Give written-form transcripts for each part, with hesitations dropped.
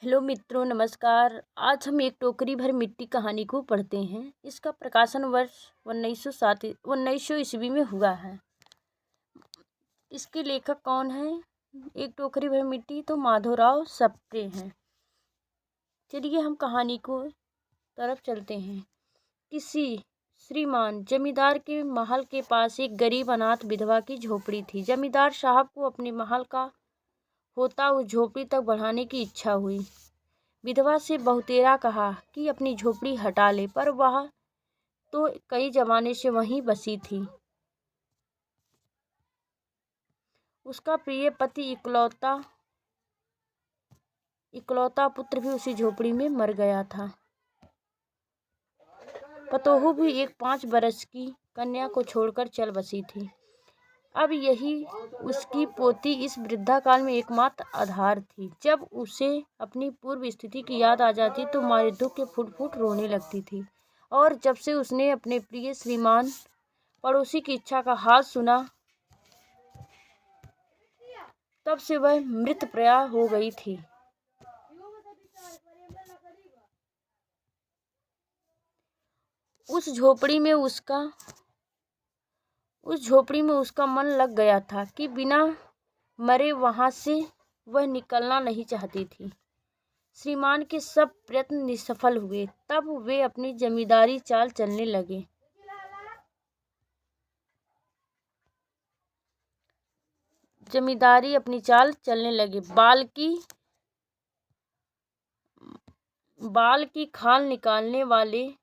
Hello मित्रों, नमस्कार। आज हम एक टोकरी भर मिट्टी कहानी को पढ़ते हैं। इसका प्रकाशन वर्ष 1900 ईस्वी में हुआ है। इसके लेखक कौन है? एक टोकरी भर मिट्टी तो माधवराव सप्रे हैं। चलिए हम कहानी को तरफ चलते हैं। किसी श्रीमान जमींदार के महल के पास एक गरीब अनाथ विधवा की झोपड़ी थी। जमींदार साहब को अपने महल का होता उस झोपड़ी तक बढ़ाने की इच्छा हुई। विधवा से बहुतेरा कहा कि अपनी झोपड़ी हटा ले, पर वह तो कई जमाने से वहीं बसी थी। उसका प्रिय पति इकलौता पुत्र भी उसी झोपड़ी में मर गया था। पतोहू भी एक 5 बरस की कन्या को छोड़कर चल बसी थी। अब यही उसकी पोती इस वृद्धाकाल में एकमात्र आधार थी। जब उसे अपनी पूर्व स्थिति की याद आ जाती तो मारे दुख के फुट फुट रोने लगती थी। और जब से उसने अपने प्रिय श्रीमान पड़ोसी की इच्छा का हाल सुना, तब से वह मृतप्राय हो गई थी। उस झोपड़ी में उसका मन लग गया था कि बिना मरे वहां से वह निकलना नहीं चाहती थी। श्रीमान के सब प्रयत्न निष्फल हुए। तब वे अपनी जमींदारी चाल चलने लगे। बाल की खाल निकालने वाले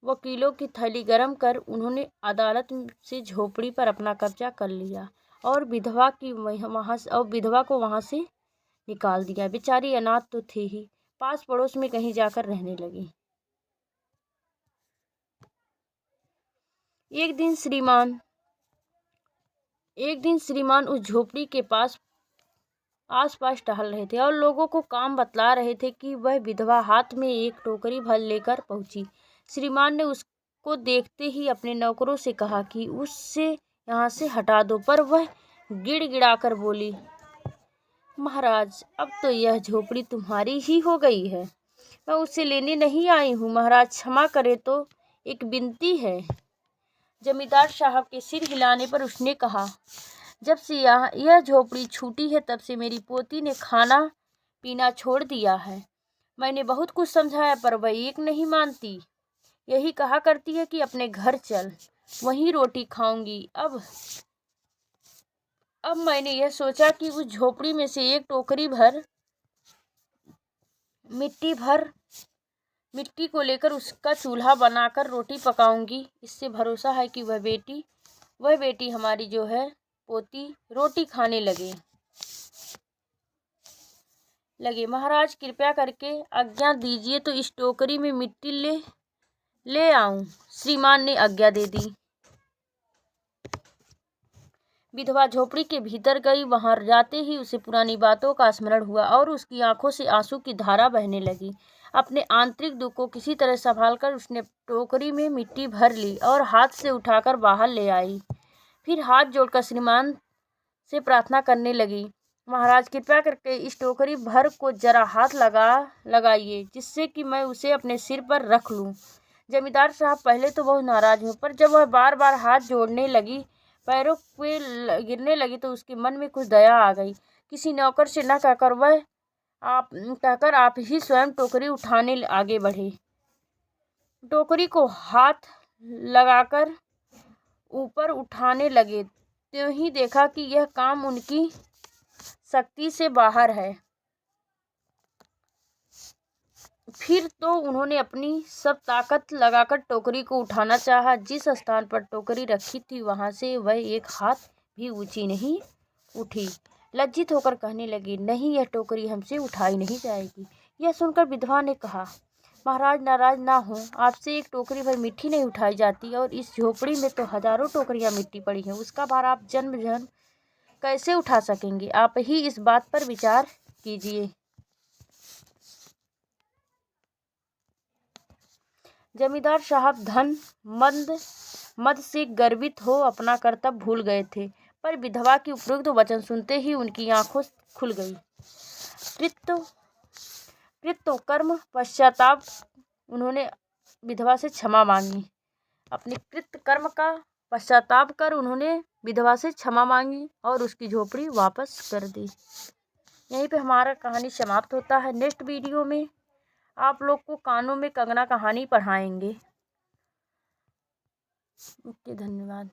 वकीलों की थैली गरम कर उन्होंने अदालत से झोपड़ी पर अपना कब्जा कर लिया और विधवा को वहां से निकाल दिया। बेचारी अनाथ तो थी ही, पास पड़ोस में कहीं जाकर रहने लगी। एक दिन श्रीमान उस झोपड़ी के आस-पास टहल रहे थे और लोगों को काम बतला रहे थे कि वह विधवा हाथ में एक टोकरी भर लेकर पहुंची। श्रीमान ने उसको देखते ही अपने नौकरों से कहा कि उससे यहाँ से हटा दो, पर वह गिड़गिड़ाकर बोली, महाराज, अब तो यह झोपड़ी तुम्हारी ही हो गई है। मैं उसे लेने नहीं आई हूँ। महाराज क्षमा करे, तो एक विनती है। जमींदार साहब के सिर हिलाने पर उसने कहा, जब से यह झोपड़ी छूटी है तब से मेरी पोती ने खाना पीना छोड़ दिया है। मैंने बहुत कुछ समझाया, पर वह एक नहीं मानती। यही कहा करती है कि अपने घर चल, वहीं रोटी खाऊंगी। अब मैंने यह सोचा कि उस झोपड़ी में से एक टोकरी भर मिट्टी को लेकर उसका चूल्हा बनाकर रोटी पकाऊंगी। इससे भरोसा है कि वह बेटी हमारी जो है पोती रोटी खाने लगे। महाराज, कृपया करके आज्ञा दीजिए तो इस टोकरी में मिट्टी ले आऊं। श्रीमान ने आज्ञा दे दी। विधवा झोपड़ी के भीतर गई। वहां जाते ही उसे पुरानी बातों का स्मरण हुआ और उसकी आंखों से आंसू की धारा बहने लगी। अपने आंतरिक दुख को किसी तरह संभालकर उसने टोकरी में मिट्टी भर ली और हाथ से उठाकर बाहर ले आई। फिर हाथ जोड़कर श्रीमान से प्रार्थना करने लगी, महाराज, कृपया करके इस टोकरी भर को जरा हाथ लगाइए, जिससे कि मैं उसे अपने सिर पर रख लूं। जमींदार साहब पहले तो बहुत नाराज हुए, पर जब वह बार बार हाथ जोड़ने लगी, पैरों पे गिरने लगी, तो उसके मन में कुछ दया आ गई। किसी नौकर से न कहकर आप ही स्वयं टोकरी उठाने आगे बढ़े। टोकरी को हाथ लगाकर ऊपर उठाने लगे, त्यों ही देखा कि यह काम उनकी शक्ति से बाहर है। फिर तो उन्होंने अपनी सब ताकत लगाकर टोकरी को उठाना चाहा। जिस स्थान पर टोकरी रखी थी वहां से वह एक हाथ भी ऊंची नहीं उठी। लज्जित होकर कहने लगी, नहीं, यह टोकरी हमसे उठाई नहीं जाएगी। यह सुनकर विधवा ने कहा, महाराज, नाराज ना हो, आपसे एक टोकरी भर मिट्टी नहीं उठाई जाती, और इस झोपड़ी में तो हजारों टोकरियां मिट्टी पड़ी हैं। उसका भार आप जन्म जन्म कैसे उठा सकेंगे? आप ही इस बात पर विचार कीजिए। जमींदार साहब धन मद से गर्वित हो अपना कर्तव्य भूल गए थे, पर विधवा की उपरोक्त वचन सुनते ही उनकी आंखों खुल गई। कृतकर्म पश्चाताप, उन्होंने विधवा से क्षमा मांगी। अपने कृतकर्म का पश्चाताप कर उन्होंने विधवा से क्षमा मांगी और उसकी झोपड़ी वापस कर दी। यहीं पे हमारा कहानी समाप्त होता है। नेक्स्ट वीडियो में आप लोग को कानों में कंगना कहानी पढ़ाएंगे। ओके, धन्यवाद।